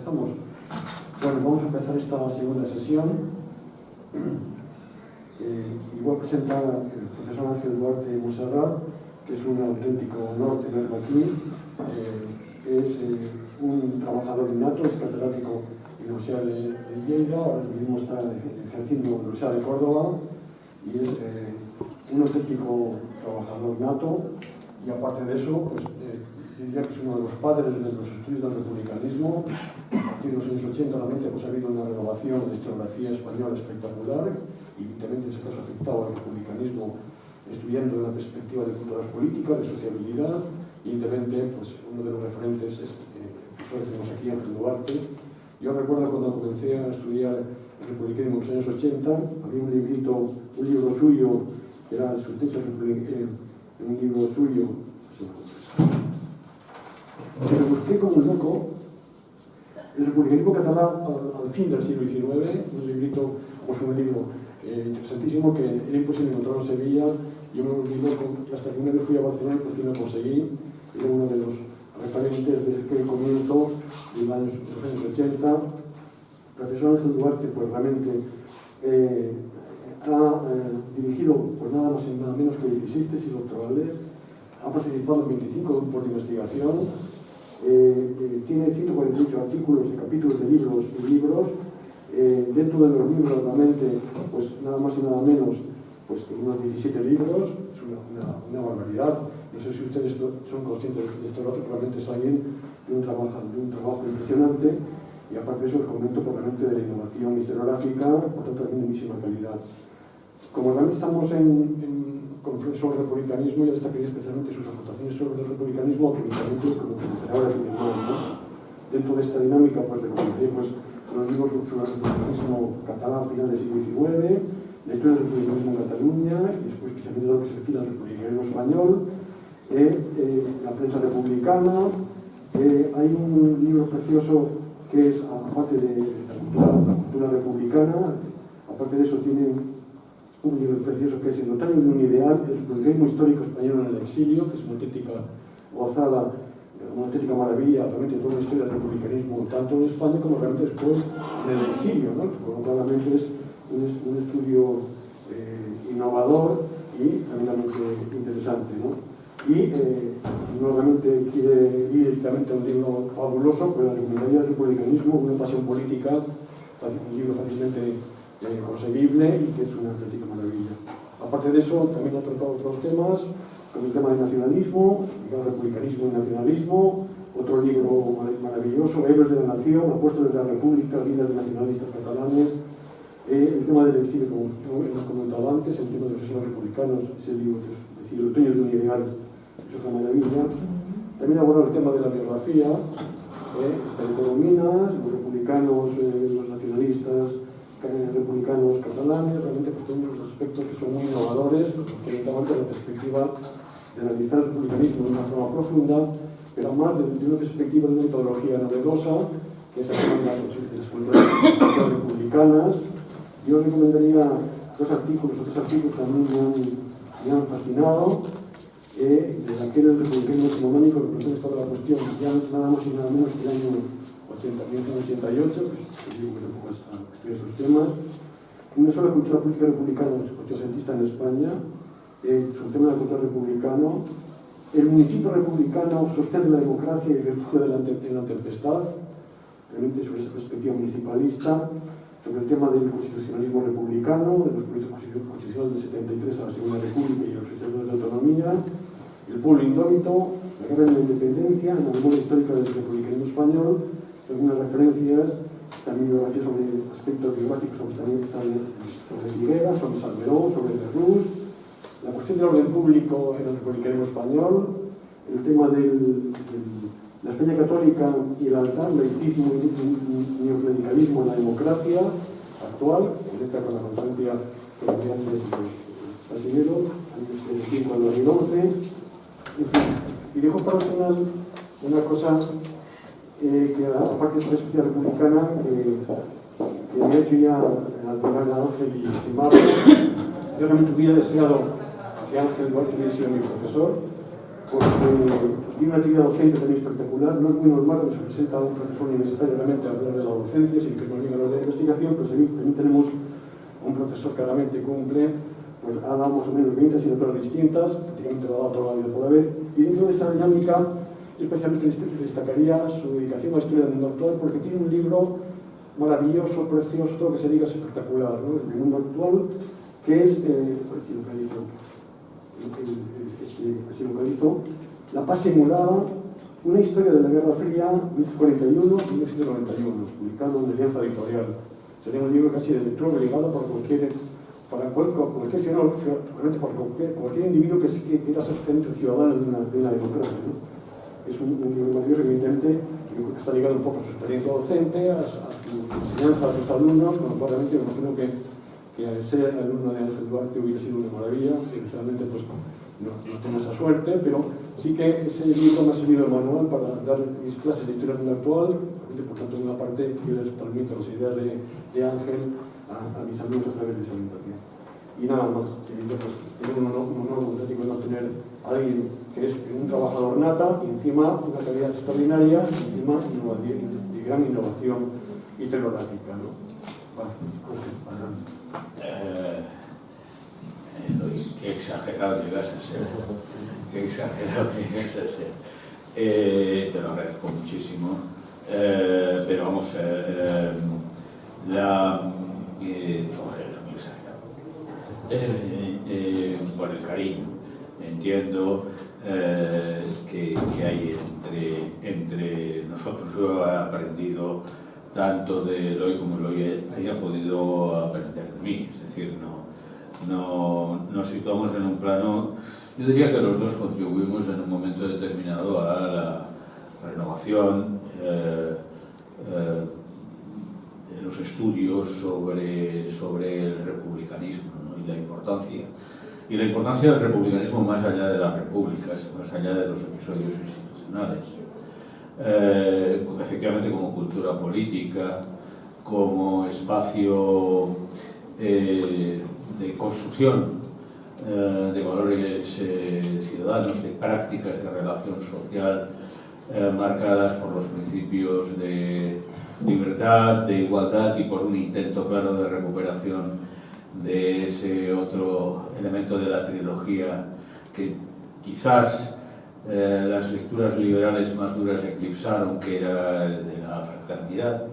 Empezamos. Bueno, vamos a empezar esta segunda sesión. Y voy a presentar al profesor Ángel Duarte Monserrat, que es un auténtico honor tenerlo aquí. Es un trabajador innato, es catedrático en la Universidad de Lleida, ahora mismo está ejerciendo en la Universidad de Córdoba, y es un auténtico trabajador nato, y aparte de eso, pues, diría que es uno de los padres de los estudios del republicanismo. A partir de los años 80 realmente pues, ha habido una renovación de la historiografía española espectacular, y evidentemente se ha afectado al republicanismo estudiando en la perspectiva de culturas políticas, de sociabilidad, y evidentemente pues, uno de los referentes es el profesor que tenemos aquí, Ángel Duarte. Yo recuerdo cuando comencé a estudiar el republicanismo en los años 80, había un libro suyo, que era su tesis, un libro suyo, que lo busqué como un loco, el republicanismo catalán al fin del siglo XIX, un librito, pues un libro interesantísimo que era imposible encontrarlo en Sevilla. Yo me volví loco hasta que una vez fui a Barcelona y por fin lo conseguí. Era uno de los referentes desde el comienzo de los años 80. El profesor Ángel Duarte pues realmente ha dirigido pues nada más y nada menos que 16 tesis doctorales, ha participado en 25 grupos de investigación, tiene 148 artículos y capítulos de libros. Dentro de los libros realmente pues nada más y nada menos pues unos 17 libros, es una barbaridad. No sé si ustedes son conscientes de esto, realmente es alguien de un trabajo impresionante, y aparte de eso os comento probablemente de la innovación historiográfica, por tanto de mismísima calidad. Como realmente estamos con sobre el republicanismo, ya destacaría especialmente sus aportaciones sobre el republicanismo, autoritariamente, como que ahora tiene más, ¿no? Dentro de esta dinámica, pues recomendaré pues, los libros sobre el republicanismo catalán a final del siglo XIX, la historia del republicanismo en Cataluña, y después especialmente lo que se refiere al republicanismo español, la prensa republicana. Hay un libro precioso que es, aparte de la cultura republicana, aparte de eso tiene un libro precioso que es El otoño de un ideal, el republicanismo histórico español en el exilio, que es una auténtica gozada, una auténtica maravilla, realmente toda la historia del republicanismo, tanto en España como realmente después en el exilio, ¿no? Como claramente es un estudio innovador y tremendamente interesante, ¿no? Y no realmente quiere ir directamente a un libro fabuloso, pero la recomendaría del republicanismo, una pasión política, un libro fácilmente conseguible y que es una auténtica maravilla. Aparte de eso, también ha tratado otros temas, como el tema del nacionalismo, el republicanismo y nacionalismo, otro libro maravilloso, Héroes de la Nación, Apóstoles de la República, Vidas de nacionalistas catalanes, el tema del exilio, como hemos comentado antes, el tema de los asesinos republicanos, ese libro que es decir, El otoño de un ideal, es otra maravilla. También aborda el tema de la biografía, Pereconominas, los republicanos, los nacionalistas, republicanos catalanes. Realmente pues, tenemos aspectos que son muy innovadores, porque orientamos la perspectiva de analizar el republicanismo de una forma profunda, pero más de una perspectiva de una metodología novedosa, que es el tema de las culturas republicanas. Yo recomendaría dos artículos, otros artículos que a mí me han fascinado, de aquel del republicanismo hegemónico, que presenta toda la cuestión, ya nada más y nada menos que el año 1988, pues digo que tampoco estudia esos temas. Una sola cultura política republicana, ochtocentista en España, sobre el tema del cultura republicano, el municipio republicano, sostén de la democracia y refugio en la tempestad, realmente sobre esa perspectiva municipalista, sobre el tema del constitucionalismo republicano, de los proyectos constitucionales del 73 a la Segunda República y los sistemas de autonomía, el pueblo indómito, la guerra de la independencia, la memoria histórica del republicanismo español, algunas referencias, también biografías sobre aspectos biográficos sobre Figueras, sobre Salmerón, sobre Lerroux, la cuestión del orden público en el republicanismo español, el tema de la España católica y el altar, laicismo y neoclericalismo en la democracia actual, conecta con la conferencia que había antes de brasileños, años 2005 al 2011, en fin. Y dejo para el final una cosa que aparte de esta perspectiva republicana que me ha hecho ya admirar a Ángel y estimarlo. Yo realmente hubiera deseado que Ángel Duarte hubiera sido mi profesor, porque tiene una actividad docente también espectacular. No es muy normal que se presenta un profesor universitario realmente a hablar de la docencia, sin que nos diga lo de la investigación, pero también tenemos un profesor que claramente cumple, pues ha dado más o menos 20 asignaturas distintas, prácticamente lo ha dado toda la vida por haber, y dentro de esta dinámica, especialmente destacaría su dedicación a la historia del mundo actual, porque tiene un libro maravilloso, precioso, todo lo que se diga es espectacular, ¿no? El mundo actual, que es, La paz simulada, una historia de la Guerra Fría 1941-1991, publicado en Alianza Editorial. Sería un libro casi de lectura obligado para cualquier ciudadano, realmente para cualquier individuo que quiera ser ciudadano de una democracia, ¿no? Es un libro maravilloso, evidentemente, que está ligado un poco a su experiencia docente, a su enseñanza a sus alumnos, con lo cual realmente me imagino que ser alumno de Ángel Duarte hubiera sido una maravilla, que realmente pues, no tengo esa suerte, pero sí que ese libro me ha servido de manual para dar mis clases de historia actual, por tanto, en una parte yo les transmito las ideas de Ángel a mis alumnos a través de esa orientación. Y nada más, pues, tengo un honor auténtico no tener a alguien que es un trabajador nata y encima una calidad extraordinaria y encima de gran innovación historiográfica, ¿no? Qué exagerado llegas a ser. Qué exagerado llegas a ser. Te lo agradezco muchísimo. Pero vamos, es muy exagerado. Por el cariño. Entiendo que hay entre nosotros. Yo he aprendido tanto de Eloy como Eloy haya podido aprender de mí. Es decir, nos situamos en un plano, yo diría que los dos contribuimos en un momento determinado a la renovación de los estudios sobre el republicanismo, ¿no? Y la importancia del republicanismo más allá de las repúblicas, más allá de los episodios institucionales. Efectivamente, como cultura política, como espacio de construcción de valores ciudadanos, de prácticas de relación social marcadas por los principios de libertad, de igualdad y por un intento claro de recuperación de ese otro elemento de la trilogía que quizás las lecturas liberales más duras eclipsaron, que era el de la fraternidad,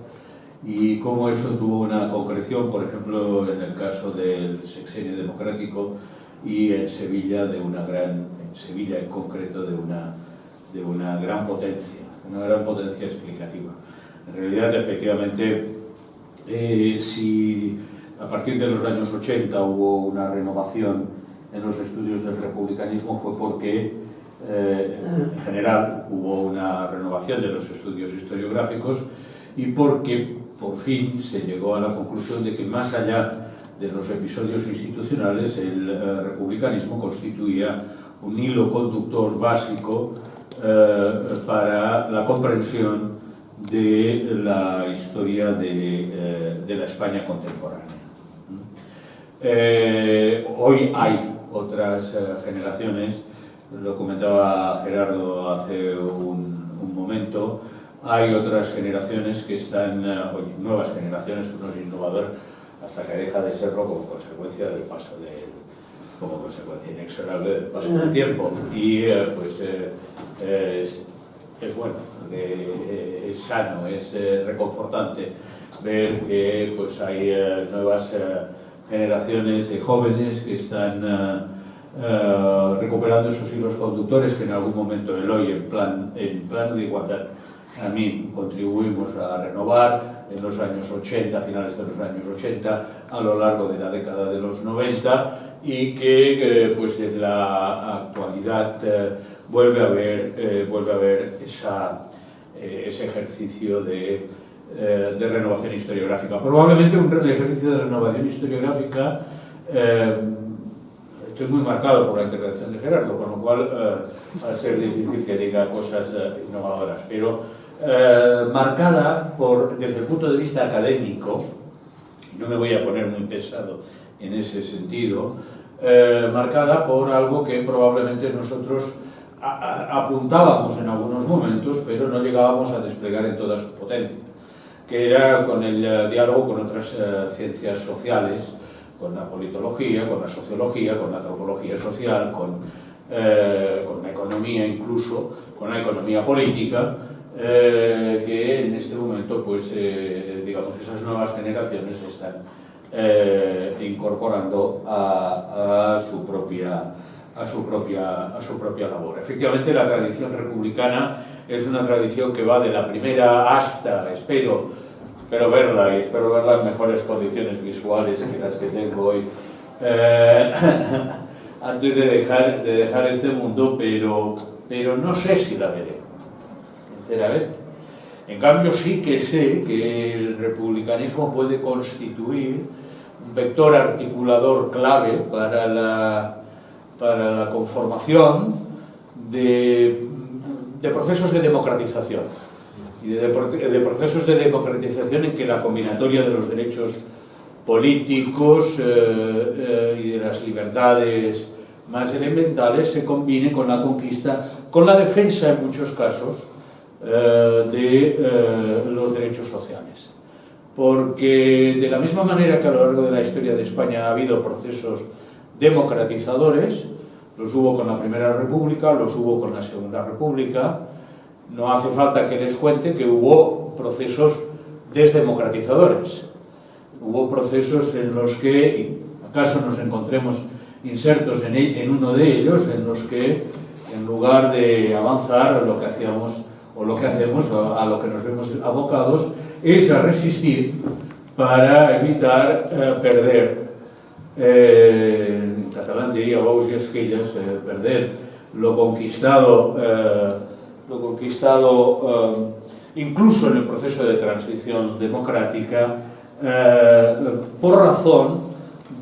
y cómo eso tuvo una concreción, por ejemplo, en el caso del sexenio democrático y en Sevilla en concreto de una gran potencia explicativa. En realidad, efectivamente, si a partir de los años 80 hubo una renovación en los estudios del republicanismo, fue porque en general hubo una renovación de los estudios historiográficos y porque por fin se llegó a la conclusión de que más allá de los episodios institucionales el republicanismo constituía un hilo conductor básico para la comprensión de la historia de la España contemporánea. Hoy hay otras generaciones, lo comentaba Gerardo hace un momento, hay otras generaciones que están, nuevas generaciones, uno es innovador hasta que deja de serlo como consecuencia del paso como consecuencia inexorable del paso del tiempo. Y es bueno, es sano, es reconfortante ver que pues, hay nuevas generaciones de jóvenes que están recuperando esos hilos conductores que en algún momento Eloy, en plano de igualdad, a mí contribuimos a renovar en los años 80, finales de los años 80, a lo largo de la década de los 90, y que pues en la actualidad vuelve a haber ese ejercicio de renovación historiográfica. Probablemente un ejercicio de renovación historiográfica, esto es muy marcado por la intervención de Gerardo, con lo cual va a ser difícil que diga cosas innovadoras, pero marcada desde el punto de vista académico, no me voy a poner muy pesado en ese sentido, marcada por algo que probablemente nosotros apuntábamos en algunos momentos, pero no llegábamos a desplegar en toda su potencia, que era con el diálogo con otras ciencias sociales, con la politología, con la sociología, con la antropología social, con la economía incluso, con la economía política, que en este momento, pues, digamos, esas nuevas generaciones están incorporando a su propia labor. Efectivamente, la tradición republicana es una tradición que va de la primera hasta, espero verla, y espero verla en mejores condiciones visuales que las que tengo hoy, antes de dejar este mundo, pero no sé si la veré, sinceramente. En cambio, sí que sé que el republicanismo puede constituir un vector articulador clave para la conformación de procesos de democratización y de procesos de democratización en que la combinatoria de los derechos políticos y de las libertades más elementales se combine con la conquista, con la defensa en muchos casos de los derechos sociales. Porque de la misma manera que a lo largo de la historia de España ha habido procesos democratizadores, los hubo con la Primera República, los hubo con la Segunda República, no hace falta que les cuente que hubo procesos desdemocratizadores. Hubo procesos en los que, acaso nos encontremos insertos en uno de ellos, en los que, en lugar de avanzar, lo que hacíamos o lo que hacemos, a lo que nos vemos abocados, es a resistir para evitar perder, en catalán diría bous y esquillas, perder lo conquistado incluso en el proceso de transición democrática, por razón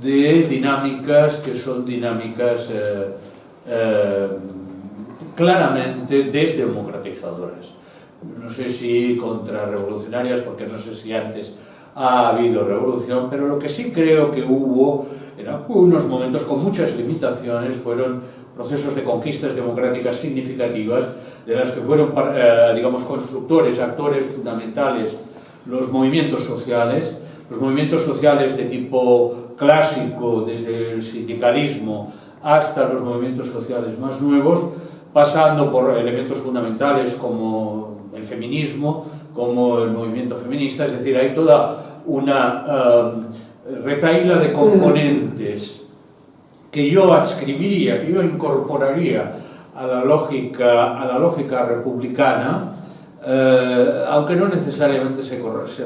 de dinámicas que son dinámicas claramente desdemocratizadoras. No sé si contrarrevolucionarias, porque no sé si antes ha habido revolución, pero lo que sí creo que hubo en algunos momentos, con muchas limitaciones, fueron procesos de conquistas democráticas significativas, de las que fueron, digamos, constructores, actores fundamentales, los movimientos sociales de tipo clásico, desde el sindicalismo hasta los movimientos sociales más nuevos, pasando por elementos fundamentales como el feminismo, como el movimiento feminista. Es decir, hay toda una retahíla de componentes que yo adscribiría, que yo incorporaría a la lógica republicana, aunque no necesariamente se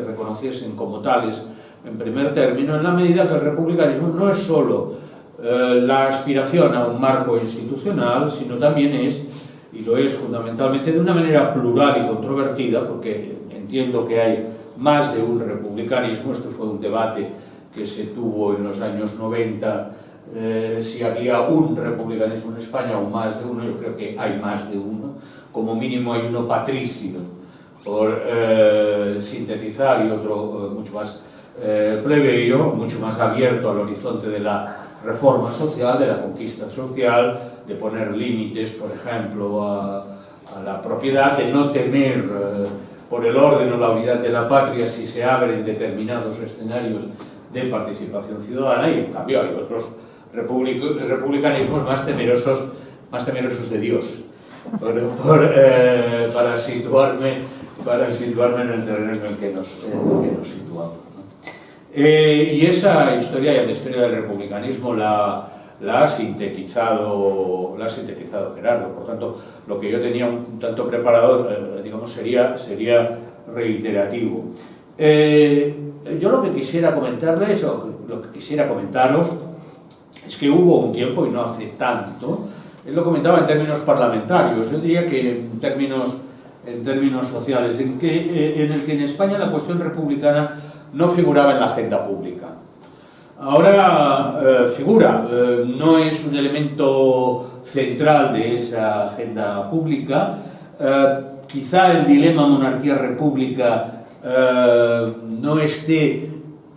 reconociesen como tales en primer término, en la medida que el republicanismo no es solo la aspiración a un marco institucional, sino también es, y lo es fundamentalmente, de una manera plural y controvertida, porque entiendo que hay más de un republicanismo. Este fue un debate que se tuvo en los años 90, si había un republicanismo en España o más de uno. Yo creo que hay más de uno, como mínimo hay uno patricio, por sintetizar, y otro mucho más plebeyo, mucho más abierto al horizonte de la reforma social, de la conquista social, de poner límites, por ejemplo, a la propiedad, de no temer por el orden o la unidad de la patria si se abren determinados escenarios de participación ciudadana. Y en cambio hay otros republicanismos más temerosos de Dios, para situarme en el terreno en el que nos situamos, ¿no? Y esa historia, la historia del republicanismo, la ha sintetizado Gerardo. Por tanto, lo que yo tenía un tanto preparado, digamos, sería reiterativo. Yo lo que quisiera comentarles, o lo que quisiera comentaros, es que hubo un tiempo, y no hace tanto, él lo comentaba en términos parlamentarios, yo diría que en términos sociales, en el que en España la cuestión republicana no figuraba en la agenda pública. Ahora figura, no es un elemento central de esa agenda pública. Quizá el dilema monarquía-república no esté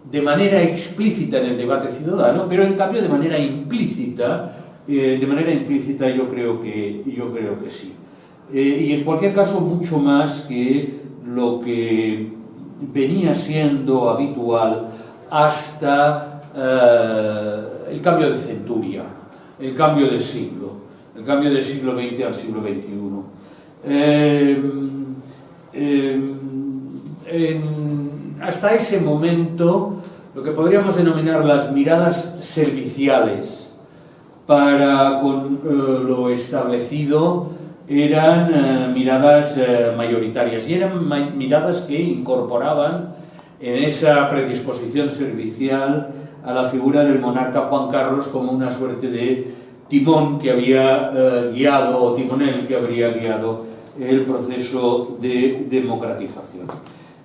de manera explícita en el debate ciudadano, pero en cambio de manera implícita de manera implícita yo creo que sí. Y en cualquier caso mucho más que lo que venía siendo habitual hasta el cambio de centuria, el cambio de siglo XX al siglo XXI. Hasta ese momento, lo que podríamos denominar las miradas serviciales para con lo establecido eran miradas mayoritarias, y eran miradas que incorporaban en esa predisposición servicial a la figura del monarca Juan Carlos como una suerte de timón que había guiado, o timonel que habría guiado el proceso de democratización.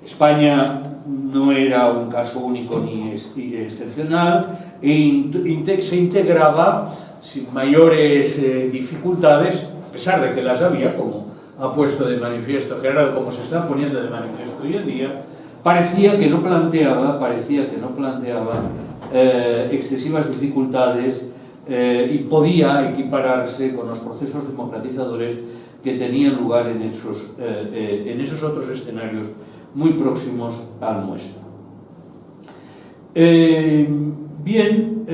España no era un caso único ni excepcional, se integraba sin mayores dificultades, a pesar de que las había, como ha puesto de manifiesto Gerardo, como se están poniendo de manifiesto hoy en día. Parecía que no planteaba excesivas dificultades y podía equipararse con los procesos democratizadores que tenían lugar en esos otros escenarios muy próximos al nuestro. Bien,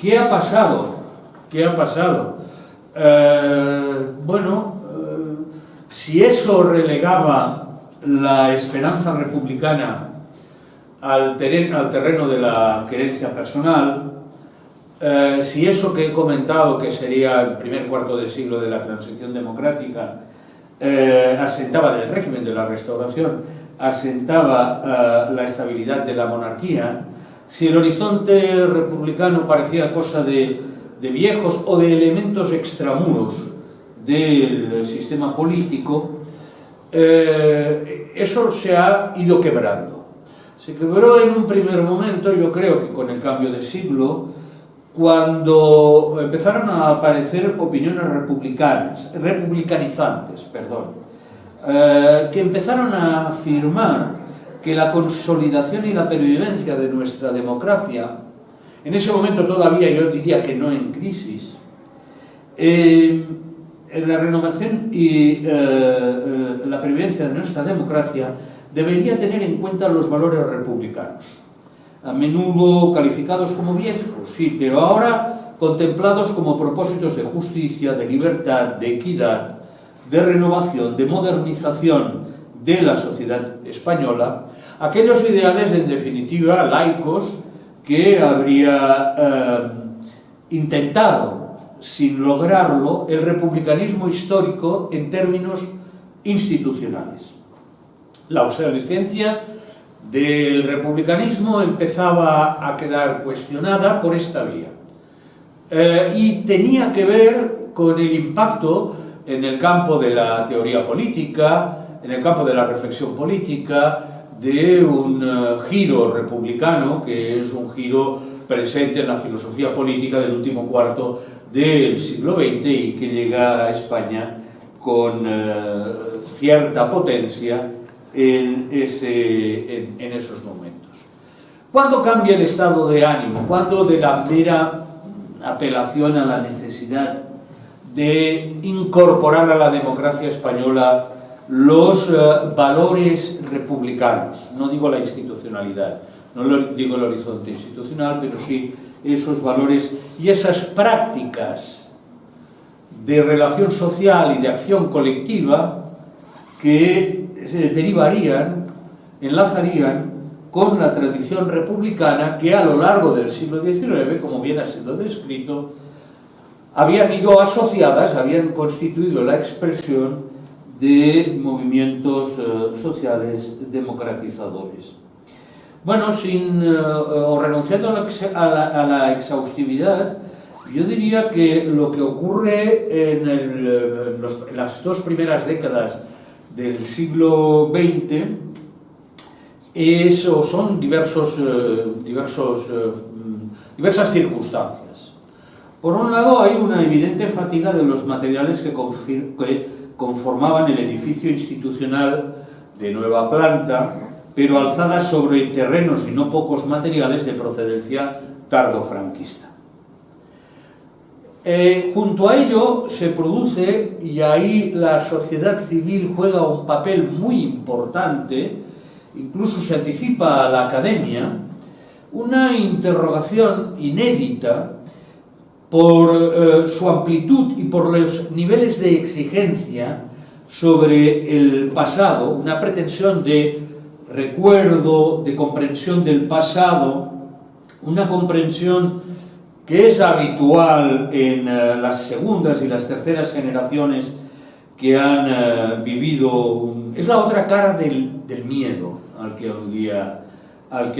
¿qué ha pasado? Si eso relegaba la esperanza republicana al terreno de la querencia personal, si eso que he comentado, que sería el primer cuarto de siglo de la transición democrática, asentaba del régimen de la Restauración, asentaba la estabilidad de la monarquía, si el horizonte republicano parecía cosa de viejos o de elementos extramuros del sistema político, eso se ha ido quebrando. Se quebró en un primer momento, yo creo que con el cambio de siglo, cuando empezaron a aparecer opiniones republicanizantes, que empezaron a afirmar que la consolidación y la pervivencia de nuestra democracia, en ese momento todavía yo diría que no en crisis, la renovación y la pervivencia de nuestra democracia debería tener en cuenta los valores republicanos, a menudo calificados como viejos, sí, pero ahora contemplados como propósitos de justicia, de libertad, de equidad, de renovación, de modernización de la sociedad española, aquellos ideales, en definitiva, laicos, que habría intentado, sin lograrlo, el republicanismo histórico en términos institucionales. La obsolescencia del republicanismo empezaba a quedar cuestionada por esta vía, y tenía que ver con el impacto en el campo de la teoría política, en el campo de la reflexión política, de un giro republicano, que es un giro presente en la filosofía política del último cuarto del siglo XX y que llega a España con cierta potencia en esos momentos. ¿Cuándo cambia el estado de ánimo? ¿Cuándo de la mera apelación a la necesidad de incorporar a la democracia española los valores republicanos? No digo la institucionalidad, no digo el horizonte institucional, pero sí esos valores y esas prácticas de relación social y de acción colectiva que se derivarían, enlazarían con la tradición republicana que a lo largo del siglo XIX, como bien ha sido descrito, habían ido asociadas, habían constituido la expresión de movimientos sociales democratizadores. Bueno, renunciando a la exhaustividad, yo diría que lo que ocurre en las dos primeras décadas del siglo XX son diversas circunstancias. Por un lado, hay una evidente fatiga de los materiales que conformaban el edificio institucional de nueva planta, pero alzadas sobre terrenos y no pocos materiales de procedencia tardofranquista. Junto a ello se produce, y ahí la sociedad civil juega un papel muy importante, incluso se anticipa a la academia, una interrogación inédita por su amplitud y por los niveles de exigencia sobre el pasado, una pretensión de recuerdo, de comprensión del pasado, una comprensión que es habitual en las segundas y las terceras generaciones que han vivido. Es la otra cara del miedo al que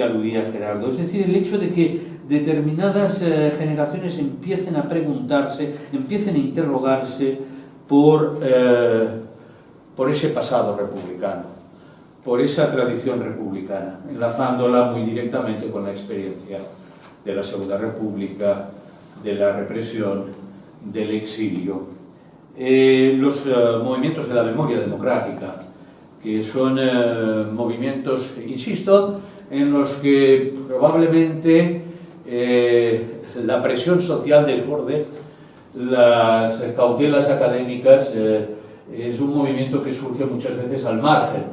aludía Gerardo. Es decir, el hecho de que determinadas generaciones empiecen a preguntarse, empiecen a interrogarse por ese pasado republicano, por esa tradición republicana, enlazándola muy directamente con la experiencia de la Segunda República, de la represión, del exilio. Los movimientos de la memoria democrática, que son movimientos, insisto, en los que probablemente la presión social desborde las cautelas académicas. Es un movimiento que surge muchas veces al margen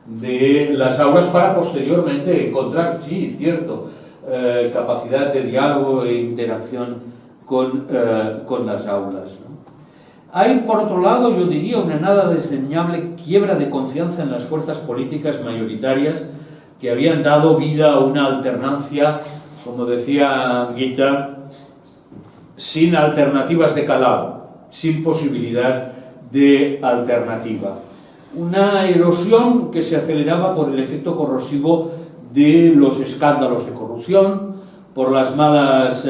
de las aulas para posteriormente encontrar, sí, cierto, capacidad de diálogo e interacción con las aulas, ¿no? Hay, por otro lado, yo diría, una nada desdeñable quiebra de confianza en las fuerzas políticas mayoritarias que habían dado vida a una alternancia, como decía Guita, sin alternativas de calado, sin posibilidad de alternativa. Una erosión que se aceleraba por el efecto corrosivo de los escándalos de corrupción, por las malas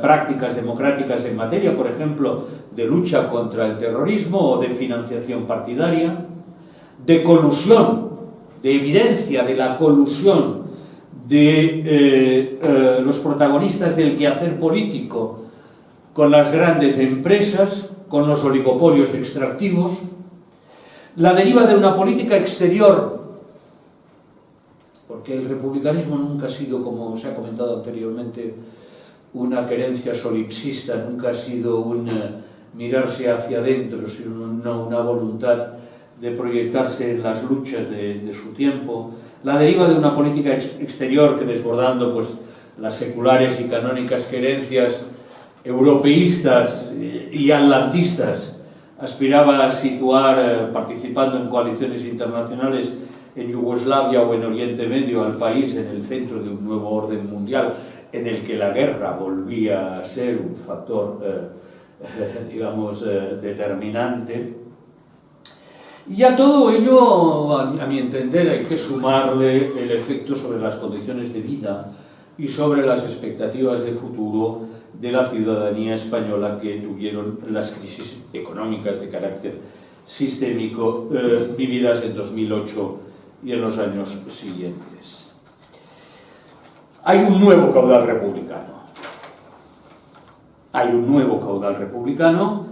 prácticas democráticas en materia, por ejemplo, de lucha contra el terrorismo o de financiación partidaria, de colusión, de evidencia de la colusión de los protagonistas del quehacer político con las grandes empresas, con los oligopolios extractivos, la deriva de una política exterior, porque el republicanismo nunca ha sido, como se ha comentado anteriormente, una querencia solipsista, nunca ha sido un mirarse hacia adentro, sino una voluntad de proyectarse en las luchas de su tiempo. La deriva de una política exterior que, desbordando pues, las seculares y canónicas querencias europeístas y atlantistas, aspiraba a situar, participando en coaliciones internacionales en Yugoslavia o en Oriente Medio, al país en el centro de un nuevo orden mundial en el que la guerra volvía a ser un factor, digamos, determinante. Y a todo ello, a mi entender, hay que sumarle el efecto sobre las condiciones de vida y sobre las expectativas de futuro de la ciudadanía española que tuvieron las crisis económicas de carácter sistémico vividas en 2008 y en los años siguientes. Hay un nuevo caudal republicano. Hay un nuevo caudal republicano.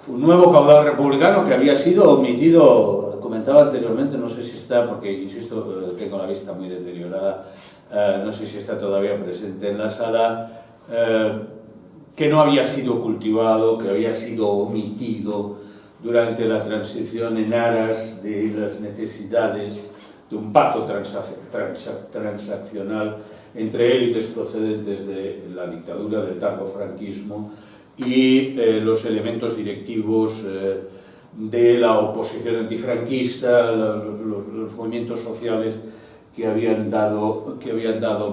Un nuevo caudal republicano que había sido omitido, comentaba anteriormente, no sé si está, porque insisto, tengo la vista muy deteriorada, no sé si está todavía presente en la sala, que no había sido cultivado, que había sido omitido durante la transición en aras de las necesidades de un pacto transaccional entre élites procedentes de la dictadura del tardofranquismo y los elementos directivos de la oposición antifranquista, los movimientos sociales que habían dado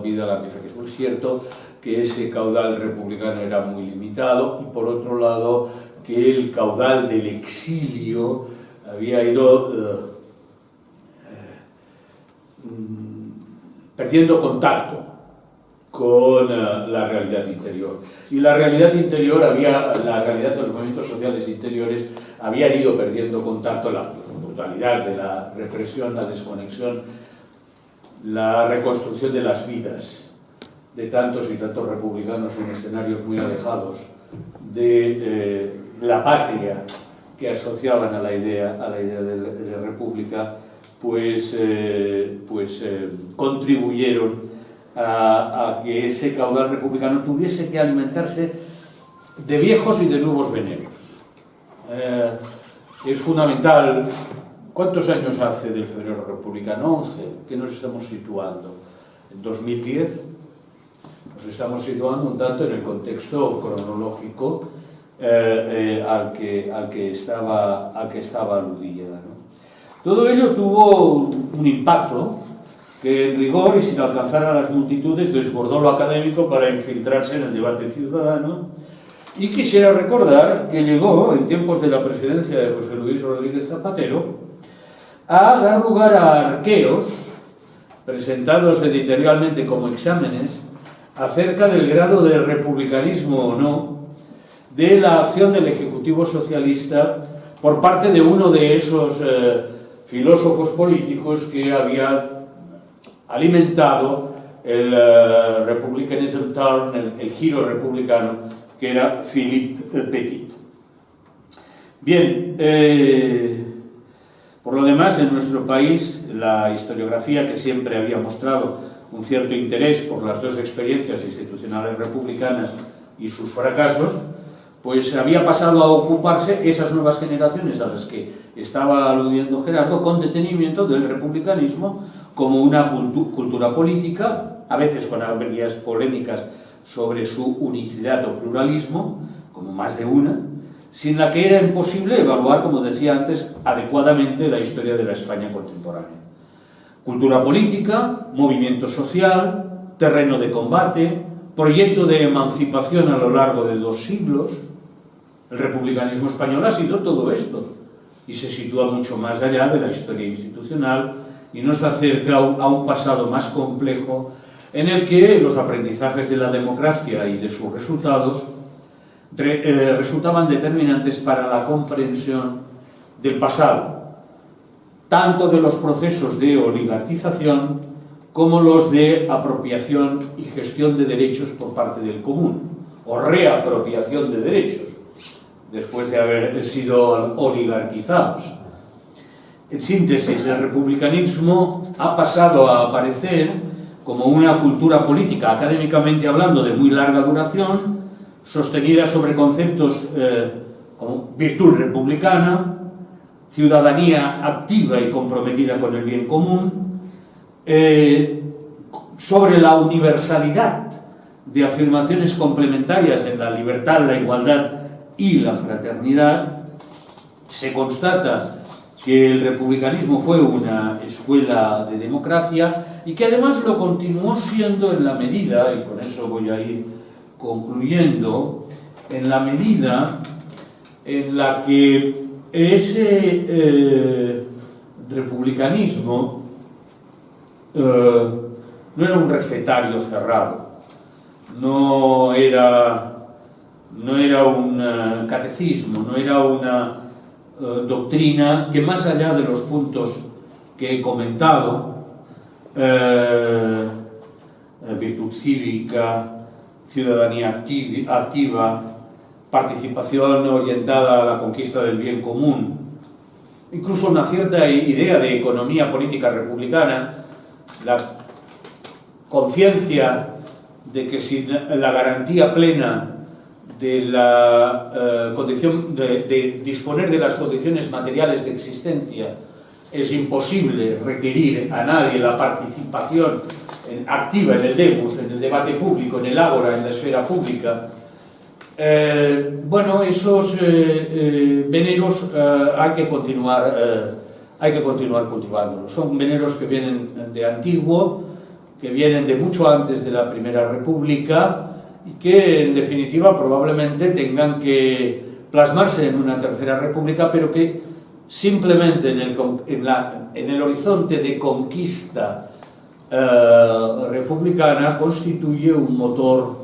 vida al antifranquismo. Es cierto que ese caudal republicano era muy limitado y, por otro lado, que el caudal del exilio había ido perdiendo contacto con la realidad interior. Y la realidad interior la realidad de los movimientos sociales interiores habían ido perdiendo contacto, la brutalidad de la represión, la desconexión, la reconstrucción de las vidas de tantos y tantos republicanos en escenarios muy alejados de la patria que asociaban a la idea de república, pues contribuyeron a que ese caudal republicano tuviese que alimentarse de viejos y de nuevos veneros. Es fundamental. ¿Cuántos años hace del febrero republicano? 11. ¿Qué nos estamos situando? ¿En 2010? Nos estamos situando un tanto en el contexto cronológico al que estaba aludida, ¿no? Todo ello tuvo un impacto que en rigor y sin alcanzar a las multitudes desbordó lo académico para infiltrarse en el debate ciudadano. Y quisiera recordar que llegó, en tiempos de la presidencia de José Luis Rodríguez Zapatero, a dar lugar a arqueos presentados editorialmente como exámenes acerca del grado de republicanismo o no de la acción del Ejecutivo socialista por parte de uno de esos filósofos políticos que había alimentado el Republicanism Turn, el giro republicano, que era Philippe Petit. Bien, por lo demás, en nuestro país, la historiografía, que siempre había mostrado un cierto interés por las dos experiencias institucionales republicanas y sus fracasos, pues había pasado a ocuparse esas nuevas generaciones a las que estaba aludiendo Gerardo con detenimiento del republicanismo como una cultura política, a veces con averías polémicas sobre su unicidad o pluralismo, como más de una, sin la que era imposible evaluar, como decía antes, adecuadamente la historia de la España contemporánea. Cultura política, movimiento social, terreno de combate, proyecto de emancipación a lo largo de 2 siglos. El republicanismo español ha sido todo esto y se sitúa mucho más allá de la historia institucional y nos acerca a un pasado más complejo en el que los aprendizajes de la democracia y de sus resultados resultaban determinantes para la comprensión del pasado, tanto de los procesos de oligarquización como los de apropiación y gestión de derechos por parte del común, o reapropiación de derechos, después de haber sido oligarquizados. En síntesis, el republicanismo ha pasado a aparecer como una cultura política, académicamente hablando, de muy larga duración, sostenida sobre conceptos como virtud republicana, ciudadanía activa y comprometida con el bien común, sobre la universalidad de afirmaciones complementarias en la libertad, la igualdad y la fraternidad. Se constata que el republicanismo fue una escuela de democracia y que además lo continuó siendo en la medida, y con eso voy a ir concluyendo, en la medida en la que ese republicanismo no era un recetario cerrado, no era un catecismo, no era una doctrina que, más allá de los puntos que he comentado, virtud cívica, ciudadanía activa, participación orientada a la conquista del bien común, incluso una cierta idea de economía política republicana, la conciencia de que sin la garantía plena de la condición de disponer de las condiciones materiales de existencia es imposible requerir a nadie la participación activa en el demos, en el debate público, en el ágora, en la esfera pública. Bueno, esos veneros hay que continuar cultivándolos. Son veneros que vienen de antiguo, que vienen de mucho antes de la Primera República y que, en definitiva, probablemente tengan que plasmarse en una Tercera República, pero que simplemente en el horizonte de conquista republicana constituye un motor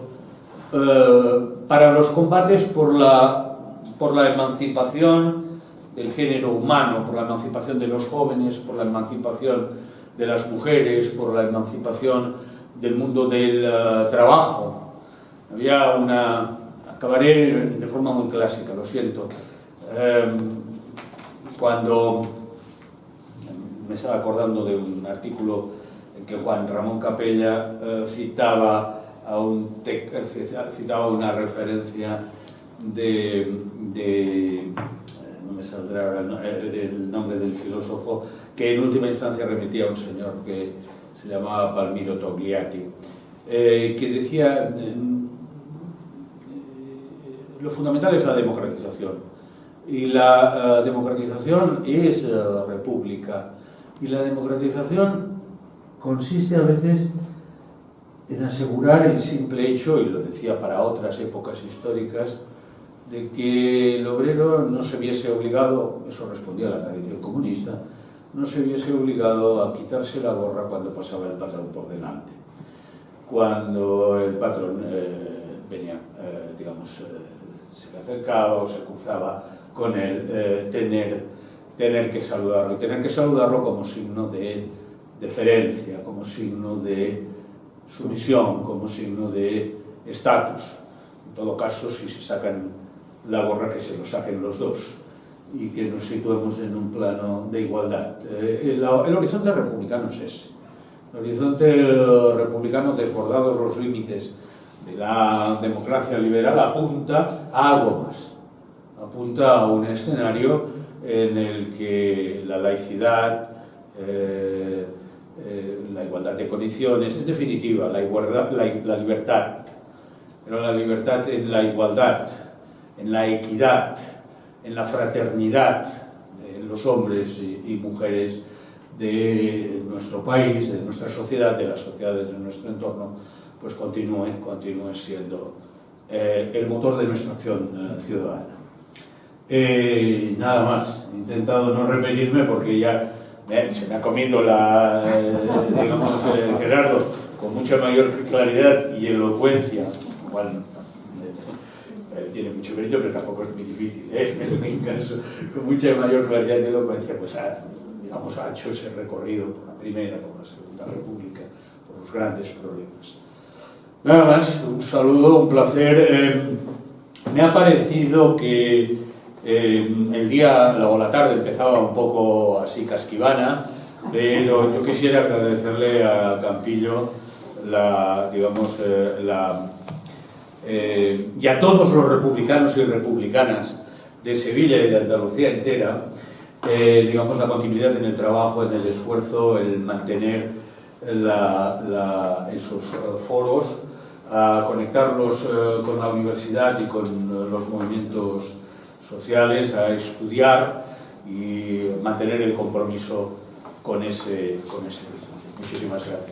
para los combates por la emancipación del género humano, por la emancipación de los jóvenes, por la emancipación de las mujeres, por la emancipación del mundo del trabajo. Acabaré de forma muy clásica, lo siento. Cuando me estaba acordando de un artículo en que Juan Ramón Capella citaba una referencia no me saldrá ahora el nombre del filósofo, que en última instancia remitía a un señor que se llamaba Palmiro Togliatti, que decía lo fundamental es la democratización, y la democratización es república, y la democratización consiste a veces en asegurar el simple hecho, y lo decía para otras épocas históricas, de que el obrero no se viese obligado, eso respondía a la tradición comunista, no se viese obligado a quitarse la gorra cuando pasaba el patrón por delante. Cuando el patrón venía, se le acercaba o se cruzaba con él, tener que saludarlo, y tener que saludarlo como signo de deferencia, como signo de sumisión, como signo de estatus. En todo caso, si se sacan la gorra, que se lo saquen los dos y que nos situemos en un plano de igualdad. El horizonte republicano es ese. El horizonte republicano, desbordados los límites de la democracia liberal, apunta a algo más. Apunta a un escenario en el que la laicidad, la igualdad de condiciones, en definitiva, la libertad, pero la libertad en la igualdad, en la equidad, en la fraternidad de los hombres y mujeres de nuestro país, de nuestra sociedad, de las sociedades de nuestro entorno, pues continúe siendo el motor de nuestra acción ciudadana. Nada más, he intentado no repetirme porque ya se me ha comido Gerardo, con mucha mayor claridad y elocuencia, igual tiene mucho mérito, pero tampoco es muy difícil, en mi caso, con mucha mayor claridad y elocuencia, pues ha hecho ese recorrido por la Primera, por la Segunda República, por los grandes problemas. Nada más, un saludo, un placer. Me ha parecido que el día o la tarde empezaba un poco así casquivana, pero yo quisiera agradecerle a Campillo y a todos los republicanos y republicanas de Sevilla y de Andalucía entera, la continuidad en el trabajo, en el esfuerzo, el mantener esos foros, a conectarlos con la universidad y con los movimientos sociales, a estudiar y mantener el compromiso con ese horizonte. Muchísimas gracias.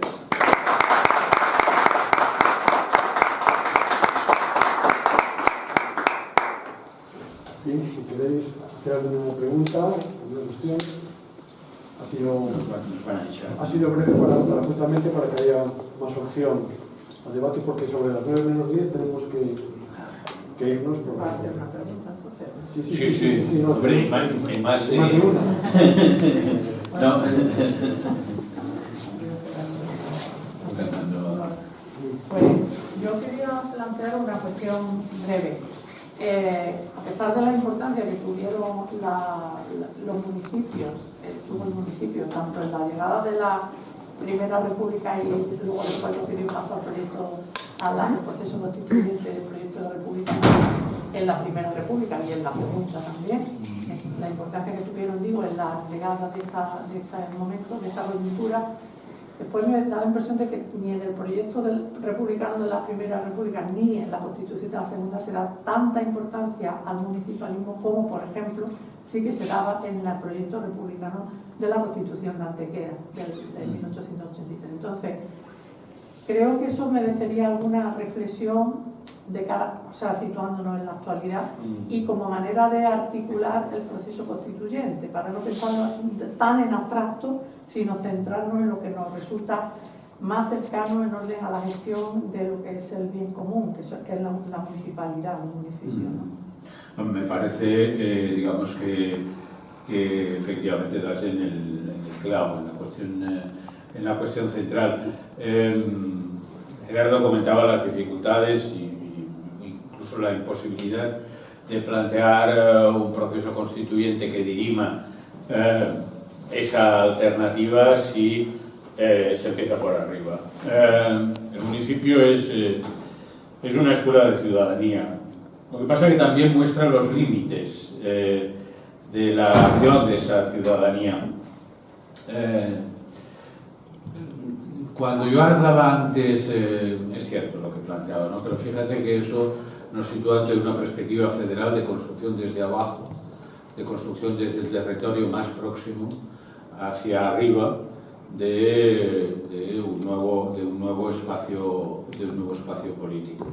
Bien, si queréis hacer alguna pregunta, alguna cuestión, ha sido breve justamente para que haya más opción al debate, porque sobre las 9 menos 10 tenemos que irnos. Sí, hombre, y más de una. No. Pues yo quería plantear una cuestión breve. A pesar de la importancia que tuvieron los municipios, tuvo el municipio, tanto en la llegada de la Primera República y luego después lo que dio paso al proyecto, al proceso constituyente del proyecto de república en la Primera República y en la Segunda también, la importancia que tuvieron, en la llegada de este momento, de esta coyuntura. Después me da la impresión de que ni en el proyecto republicano de la Primera República ni en la Constitución de la Segunda se da tanta importancia al municipalismo como, por ejemplo, sí que se daba en el proyecto republicano de la Constitución de Antequera, del 1883. Entonces, creo que eso merecería alguna reflexión de cara, situándonos en la actualidad y como manera de articular el proceso constituyente, para no pensar tan en abstracto, sino centrarnos en lo que nos resulta más cercano en orden a la gestión de lo que es el bien común, que es la municipalidad, el municipio, ¿no? Me parece, que efectivamente das en el clavo, en la cuestión central. Gerardo comentaba las dificultades y incluso la imposibilidad de plantear un proceso constituyente que dirima esa alternativa si se empieza por arriba. El municipio es una escuela de ciudadanía Lo que pasa es que también muestra los límites de la acción de esa ciudadanía. Cuando yo hablaba antes, es cierto lo que planteaba, ¿no? Pero fíjate que eso nos sitúa ante una perspectiva federal de construcción desde abajo, de construcción desde el territorio más próximo hacia arriba de un nuevo espacio político.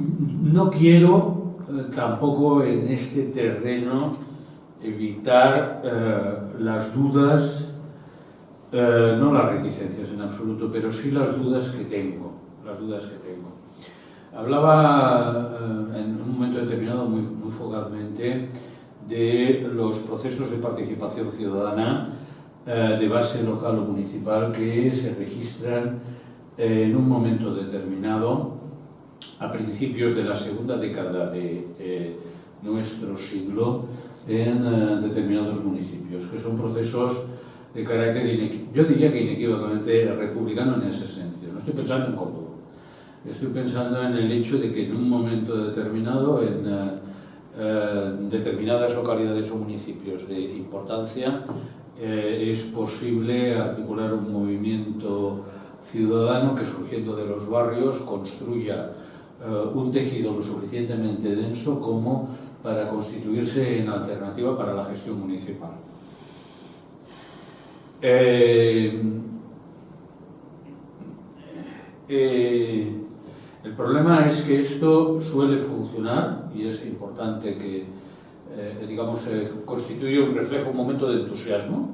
No quiero tampoco en este terreno evitar las dudas, no las reticencias en absoluto, pero sí las dudas que tengo. Hablaba en un momento determinado, muy fugazmente, de los procesos de participación ciudadana de base local o municipal que se registran en un momento determinado a principios de la segunda década de nuestro siglo en determinados municipios, que son procesos de carácter, yo diría que inequívocamente republicano en ese sentido. No estoy pensando en Córdoba, estoy pensando en el hecho de que en un momento determinado, en determinadas localidades o municipios de importancia, es posible articular un movimiento ciudadano que, surgiendo de los barrios, construya un tejido lo suficientemente denso como para constituirse en alternativa para la gestión municipal. El problema es que esto suele funcionar, y es importante que, digamos, constituye un reflejo, un momento de entusiasmo,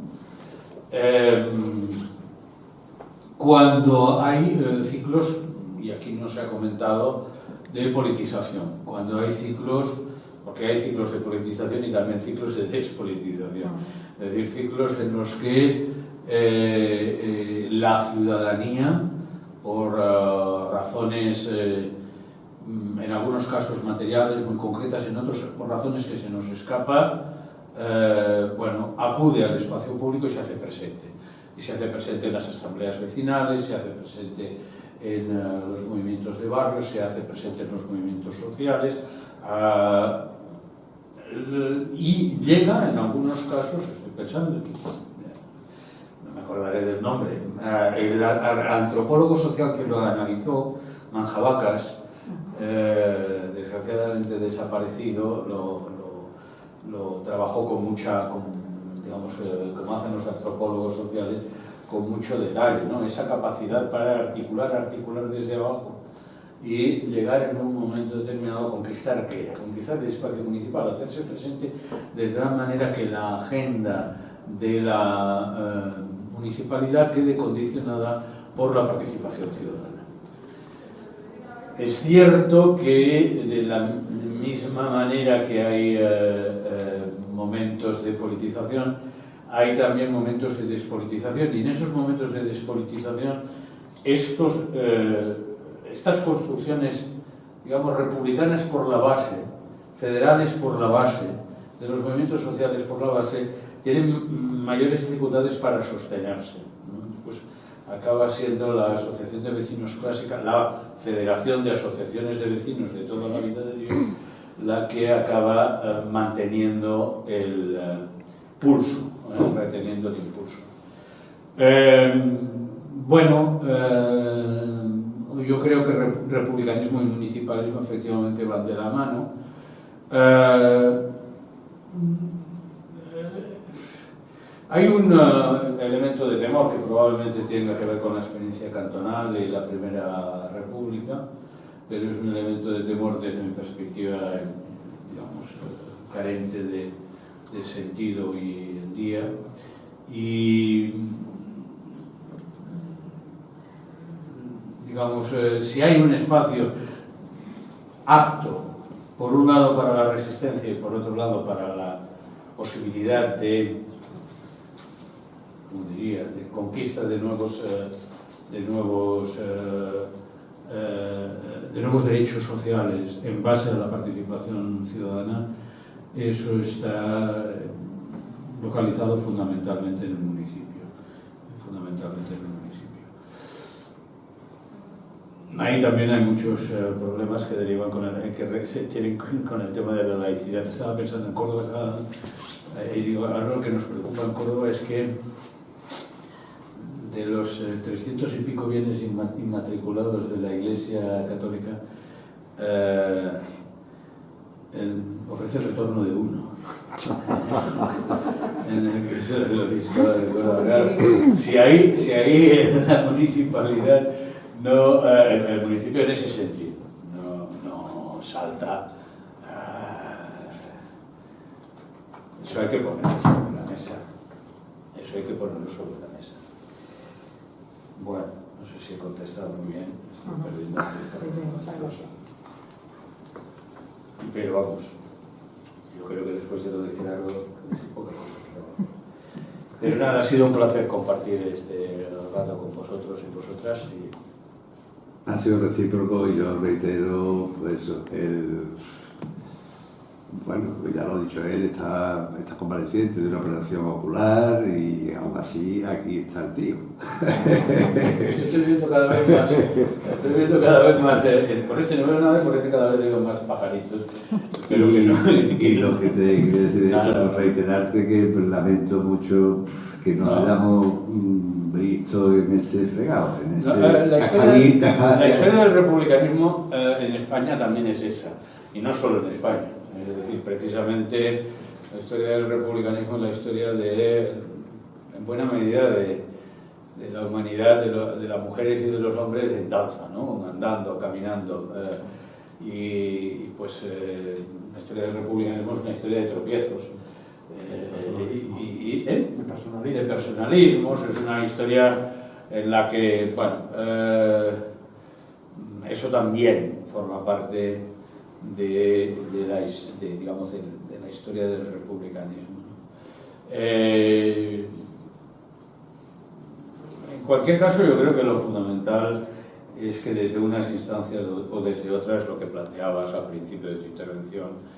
cuando hay ciclos, y aquí no se ha comentado, de politización, cuando hay ciclos, porque hay ciclos de politización y también ciclos de despolitización, es decir, ciclos en los que la ciudadanía, por razones, en algunos casos materiales muy concretas, en otros por razones que se nos escapa, bueno, acude al espacio público y se hace presente. Y se hace presente en las asambleas vecinales, se hace presente en los movimientos de barrios, se hace presente en los movimientos sociales, y llega en algunos casos, estoy pensando, no me acordaré del nombre, el antropólogo social que lo analizó, Manjabacas, desgraciadamente desaparecido, lo trabajó con mucha, digamos, como hacen los antropólogos sociales, con mucho detalle, ¿no? Esa capacidad para articular desde abajo y llegar en un momento determinado a conquistar el espacio municipal, hacerse presente de tal manera que la agenda de la municipalidad quede condicionada por la participación ciudadana. Es cierto que de la misma manera que hay momentos de politización, hay también momentos de despolitización, y en esos momentos de despolitización estas construcciones, digamos, republicanas por la base, federales por la base, de los movimientos sociales por la base, tienen mayores dificultades para sostenerse, ¿no? Pues acaba siendo la Asociación de Vecinos Clásica, la Federación de Asociaciones de Vecinos de toda la vida de Dios, la que acaba manteniendo el pulso, reteniendo el impulso. Bueno, yo creo que republicanismo y municipalismo efectivamente van de la mano. Hay un elemento de temor que probablemente tenga que ver con la experiencia cantonal y la Primera República, pero es un elemento de temor desde mi perspectiva, digamos, carente de sentido hoy en día. Y digamos, si hay un espacio apto, por un lado para la resistencia y por otro lado para la posibilidad de, ¿cómo diría?, de conquista de nuevos derechos sociales en base a la participación ciudadana, eso está localizado fundamentalmente en el municipio. Ahí también hay muchos problemas que derivan que se tienen con el tema de la laicidad. Estaba pensando en Córdoba, y digo, ahora lo que nos preocupa en Córdoba es que de los 300 y pico bienes inmatriculados de la Iglesia Católica, ofrece el retorno de uno. En el que se lo de Córdoba. Si ahí en la municipalidad no, el municipio en ese sentido no salta, eso hay que ponerlo sobre la mesa. Eso hay que ponerlo sobre la mesa. Bueno, no sé si he contestado muy bien, estoy perdiendo las cosas. Pero vamos, yo creo que después de lo de Gerardo, es poca cosa. Pero nada, ha sido un placer compartir este rato con vosotros y vosotras. Ha sido recíproco y yo reitero, pues eso, bueno, ya lo ha dicho él, está convaleciente de una operación ocular y aún así aquí está el tío. Yo estoy viendo cada vez más, por este no veo nada, por este cada vez veo más pajaritos. Espero que no. Y lo que te quiero decir es eso, reiterarte que pues, lamento mucho que no hayamos visto en ese fregado. La historia del republicanismo en España también es esa, y no solo en España. Es decir, precisamente la historia del republicanismo es la historia en buena medida, de la humanidad, de las mujeres y de los hombres en danza, ¿no? Andando, caminando. Y pues la historia del republicanismo es una historia de tropiezos. De personalismos, es una historia en la que, bueno, eso también forma parte de la historia del republicanismo, ¿no? En cualquier caso, yo creo que lo fundamental es que desde unas instancias o desde otras, lo que planteabas al principio de tu intervención,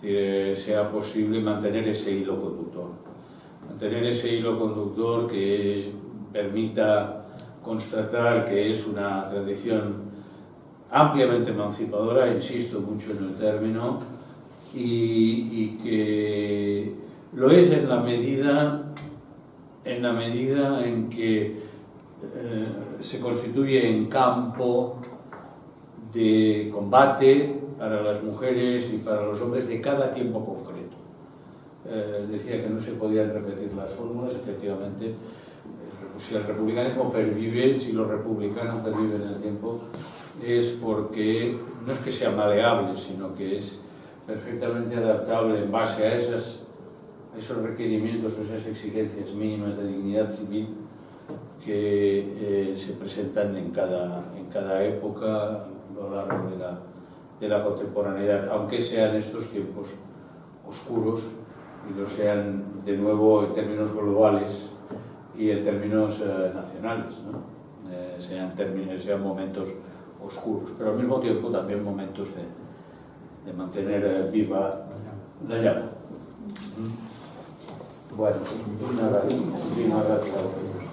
sea posible mantener ese hilo conductor que permita constatar que es una tradición ampliamente emancipadora, insisto mucho en el término, y que lo es en la medida en que se constituye en campo de combate para las mujeres y para los hombres de cada tiempo concreto. Decía que no se podían repetir las fórmulas, efectivamente. Si el republicanismo pervive, si los republicanos perviven en el tiempo, es porque no es que sea maleable, sino que es perfectamente adaptable en base a esos requerimientos o esas exigencias mínimas de dignidad civil que se presentan en cada época a lo largo de la contemporaneidad, aunque sean estos tiempos oscuros y lo sean de nuevo en términos globales y en términos nacionales, ¿no? Sean momentos oscuros, pero al mismo tiempo también momentos de mantener viva la llama. Bueno, una gracia a vosotros.